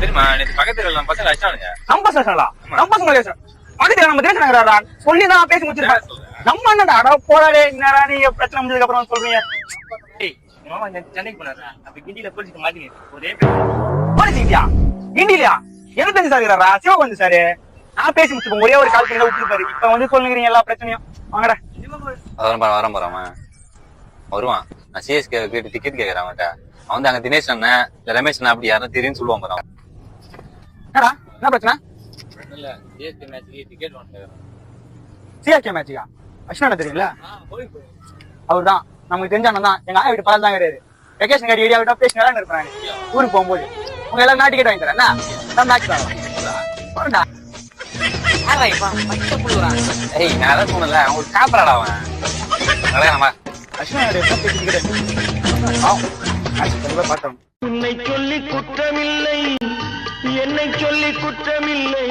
தெரியுமா நேற்று பக்கத்துல நம்ம பசங்க அடிச்சானுங்க. நம்ம பசங்களா? நம்ம பசங்க பக்கத்துல நம்ம தேசனாங்கடா சொல்லிதான் பேசி முடிச்சிருப்பேன். நம்ம என்னடா அட போறாடே என்னடா நீங்க பிரச்சனை முடிஞ்சதுக்கு அப்புறம் சொல்றீங்க. மாமா சென்னைக்கு போனாரா? அப்ப கிண்டியில போலீஸ்க்கு மாட்டீங்க. ஒரே போலீஸ்யா கிண்டிலையா என்ன தெரிஞ்சு சார் சிவகொண்டு சாரு நான் பேசி முடிச்சுப்போம். ஒரே ஒரு கால் பண்ணி விட்டுருப்பாரு. இப்ப வந்து சொல்லுங்கிறீங்க எல்லா பிரச்சனையும். வாங்கடா வரம் போறான் வருவான். நான் சிஎஸ்கே கேட்டு டிக்கெட் கேட்கறேன் அவன்கிட்ட. அவன் அங்க தினேஷ் அண்ணன் இல்ல ரமேஷ் அண்ணன் அப்படி யாரும் தெரியும் சொல்லுவான் போறான். என்னடா என்ன பிரச்சனை? இல்ல சிஎஸ்கே மேட்ச்க்கு டிக்கெட் வாங்குறேன். சிஎஸ்கே மேட்சுக்கா? அஸ்வினா தெரியுங்களா? அவர்தான் நமக்கு தெரிஞ்ச அண்ணன் தான். எங்க ஆயா வீட்டு படம் தான் கிடையாது. வெக்கேஷன் கார்டு ஏரியா விட்டா பேசி நல்லா இருப்பேன். ஊருக்கு போகும்போது உங்க எல்லாரும் நான் டிக்கெட் வாங்கி தரேன். என்ன மேட்ச் போறேன்டா. ஏய் நான் அதான் சொன்னல அவங்களுக்கு காப்பராடா அவன். நம்ம அஸ்வினா பார்த்தோம். உன்னை சொல்லி குற்றமில்லை, என்னை சொல்லி குற்றமில்லை.